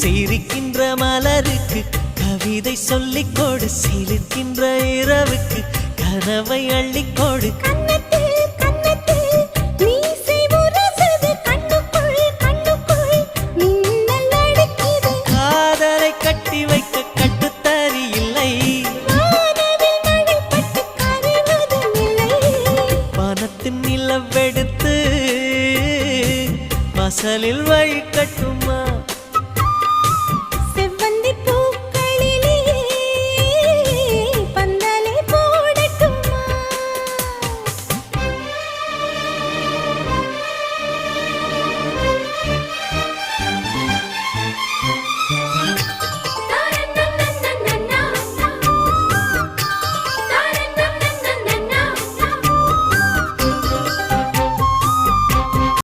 சிரிக்கின்ற மலருக்கு கவிதை சொல்லிக் கொடு, சிரிக்கின்ற இரவுக்கு கனவை அள்ளிக்கொடு. காதலை கட்டி வைக்க கட்டுத்தறி இல்லை, வானத்தின் நிலவெடுத்து வாசலில் வழி கட்டும்